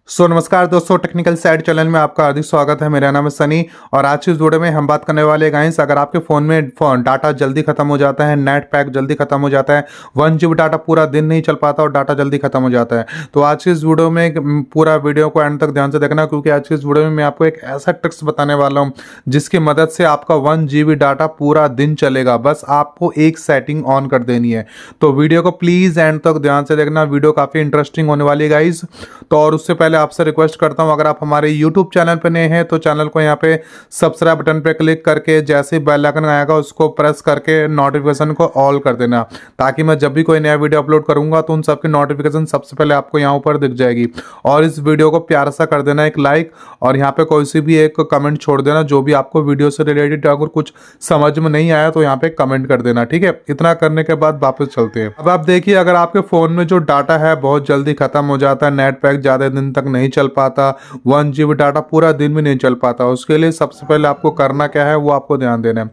नमस्कार दोस्तों, technical side channel में आपका हार्दिक स्वागत है। मेरा नाम है सनी और आज की इस वीडियो में हम बात करने वाले हैं गाइस, अगर आपके फ़ोन में डाटा जल्दी खत्म हो जाता है, नेट पैक जल्दी खत्म हो जाता है, 1 GB डाटा पूरा दिन नहीं चल पाता और डाटा जल्दी खत्म हो जाता है, तो आज की इस वीडियो में पूरा वीडियो को एंड तक ध्यान से देखना, क्योंकि आज की इस वीडियो में मैं आपको एक ऐसा ट्रिक्स बताने वाला हूँ जिसकी मदद से आपका 1 GB डाटा पूरा दिन चलेगा। बस आपको एक सेटिंग ऑन कर देनी है। तो वीडियो को प्लीज़ एंड तक ध्यान से देखना, वीडियो काफ़ी इंटरेस्टिंग होने वाली है गाइज। तो और उससे पहले आपसे रिक्वेस्ट करता हूं, अगर आप हमारे YouTube चैनल पर नए हैं तो चैनल को यहां पे सब्सक्राइब बटन पे क्लिक करके जैसे ही बेल आइकन आएगा उसको प्रेस करके नोटिफिकेशन को ऑल कर देना, ताकि मैं जब भी कोई नया वीडियो अपलोड करूंगा तो उन सबकी नोटिफिकेशन सबसे पहले आपको यहां ऊपर दिख जाएगी। और इस वीडियो को प्यार सा कर देना एक लाइक, और यहाँ पे कोई सी भी एक कमेंट छोड़ देना जो भी आपको वीडियो से रिलेटेड अगर कुछ समझ में नहीं आया तो यहाँ पे कमेंट कर देना, ठीक है। इतना करने के बाद वापस चलते हैं। अब आप देखिए, अगर आपके फोन में जो डाटा है बहुत जल्दी खत्म हो जाता है, नेट पैक ज्यादा दिन तक नहीं चल पाता, 1 GB डाटा पूरा दिन भी नहीं चल पाता, उसके लिए सबसे पहले आपको करना क्या है वो आपको ध्यान देना है।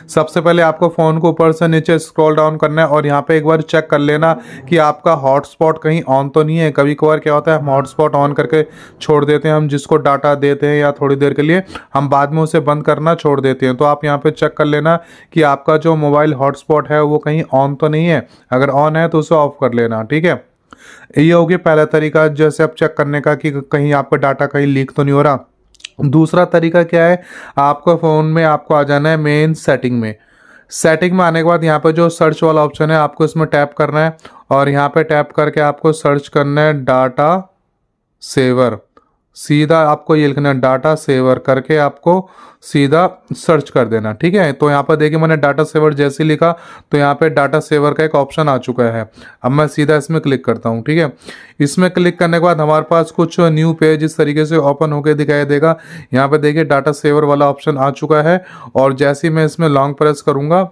सबसे पहले आपको फोन को ऊपर से नीचे स्क्रॉल डाउन करना है और यहाँ पे एक बार चेक कर लेना कि आपका हॉटस्पॉट कहीं ऑन तो नहीं है। कभी कभार क्या होता है, हम हॉटस्पॉट ऑन करके छोड़ देते हैं, हम जिसको डाटा देते हैं या थोड़ी देर के लिए हम बाद में उसे बंद करना छोड़ देते हैं। तो आप यहाँ पे चेक कर लेना कि आपका जो मोबाइल हॉटस्पॉट है वो कहीं ऑन तो नहीं है। अगर ऑन है तो उसे ऑफ कर लेना, ठीक है। ये हो गया पहला तरीका, जैसे आप चेक करने का कि कहीं आपका डाटा कहीं लीक तो नहीं हो रहा। दूसरा तरीका क्या है, आपका फ़ोन में आपको आ जाना है मेन सेटिंग में। सेटिंग में आने के बाद यहाँ पे जो सर्च वाला ऑप्शन है आपको इसमें टैप करना है और यहाँ पे टैप करके आपको सर्च करना है डाटा सेवर। सीधा आपको ये लिखना है डाटा सेवर करके आपको सीधा सर्च कर देना, ठीक है। तो यहाँ पर देखिए मैंने डाटा सेवर जैसे लिखा तो यहाँ पे डाटा सेवर का एक ऑप्शन आ चुका है। अब मैं सीधा इसमें क्लिक करता हूँ, ठीक है। इसमें क्लिक करने के बाद हमारे पास कुछ न्यू पेज इस तरीके से ओपन होकर दिखाई देगा। यहाँ पे देखिए डाटा सेवर वाला ऑप्शन आ चुका है और जैसे ही मैं इसमें लॉन्ग प्रेस करूँगा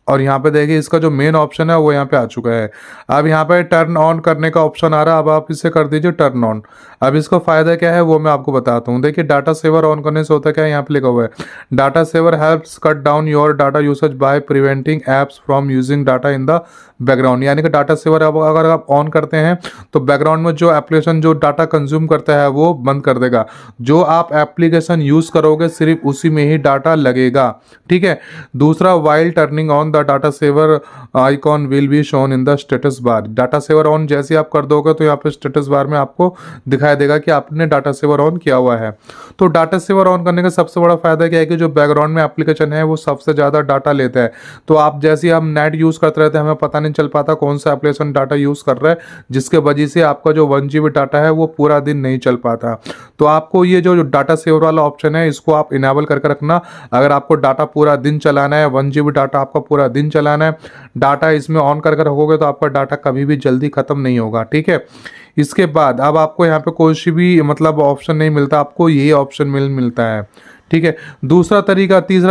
और यहाँ पे देखिए इसका जो मेन ऑप्शन है वो यहाँ पे आ चुका है। अब यहाँ पे टर्न ऑन करने का ऑप्शन आ रहा है, अब आप इसे कर दीजिए टर्न ऑन। अब इसका फायदा क्या है वो मैं आपको बताता हूँ। देखिए डाटा सेवर ऑन करने से होता क्या है, यहाँ पे लिखा हुआ है data saver helps cut down your data usage by preventing apps from using data in the background. यानी कि डाटा सेवर अगर आप ऑन करते हैं तो बैकग्राउंड में जो एप्लीकेशन जो डाटा कंज्यूम करता है वो बंद कर देगा। जो आप एप्लीकेशन यूज करोगे सिर्फ उसी में ही डाटा लगेगा, ठीक है। दूसरा, while turning on the data saver icon will be shown in the status bar. Data saver on जैसे आप कर दोगे तो यहाँ पे स्टेटस बार में आपको दिखाई देगा कि आपने डाटा सेवर ऑन किया हुआ है। तो डाटा सेवर ऑन करने का सबसे बड़ा फायदा क्या है कि जो बैकग्राउंड में एप्लीकेशन है वो सबसे ज़्यादा डाटा लेता है। तो आप जैसे हम नेट यूज़ करते रहते हैं, हमें पता नहीं चल पाता कौन सा एप्लीकेशन डाटा यूज़ कर रहा है, जिसके वजह से आपका जो 1 GB डाटा है वो पूरा दिन नहीं चल पाता। तो आपको ये जो डाटा सेवर वाला ऑप्शन है इसको आप इनेबल करके रखना। अगर आपको डाटा पूरा दिन चलाना है, 1 GB डाटा आपका पूरा दिन चलाना है, डाटा इसमें ऑन करके रखोगे तो आपका डाटा कभी भी जल्दी खत्म नहीं होगा, ठीक है। इसके बाद अब आपको यहाँ पे कोई भी मतलब ऑप्शन नहीं मिलता, आपको ये ऑप्शन मिलता है, ठीक है। तीसरा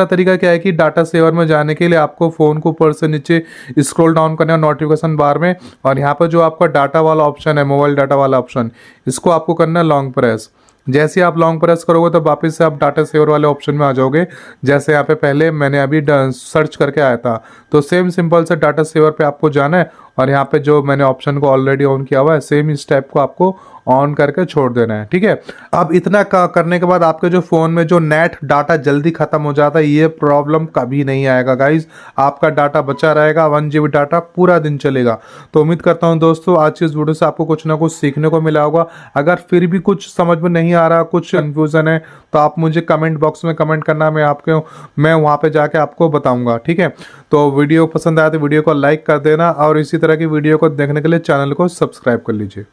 तरीका क्या है कि डाटा सेवर में जाने के लिए आपको फ़ोन को ऊपर से नीचे स्क्रॉल डाउन करना है नोटिफिकेशन बार में, और यहाँ पर जो आपका डाटा वाला ऑप्शन है, मोबाइल डाटा वाला ऑप्शन, इसको आपको करना है लॉन्ग प्रेस। जैसे आप लॉन्ग प्रेस करोगे तो वापस से आप डाटा सेवर वाले ऑप्शन में आ जाओगे, जैसे यहाँ पे पहले मैंने अभी सर्च करके आया था। तो सेम सिंपल से डाटा सेवर पे आपको जाना है और यहाँ पे जो मैंने ऑप्शन को ऑलरेडी ऑन किया हुआ है सेम इस टाइप को आपको ऑन करके छोड़ देना है, ठीक है। अब इतना करने के बाद आपके जो फ़ोन में जो नेट डाटा जल्दी ख़त्म हो जाता है ये प्रॉब्लम कभी नहीं आएगा गाइज। आपका डाटा बचा रहेगा, 1 GB डाटा पूरा दिन चलेगा। तो उम्मीद करता हूँ दोस्तों आज की इस वीडियो से आपको कुछ ना कुछ सीखने को मिला होगा। अगर फिर भी कुछ समझ में नहीं आ रहा, कुछ कन्फ्यूज़न है तो आप मुझे कमेंट बॉक्स में कमेंट करना, मैं वहाँ पर जाके आपको बताऊँगा, ठीक है। तो वीडियो पसंद आया तो वीडियो को लाइक कर देना और इसी तरह की वीडियो को देखने के लिए चैनल को सब्सक्राइब कर लीजिए।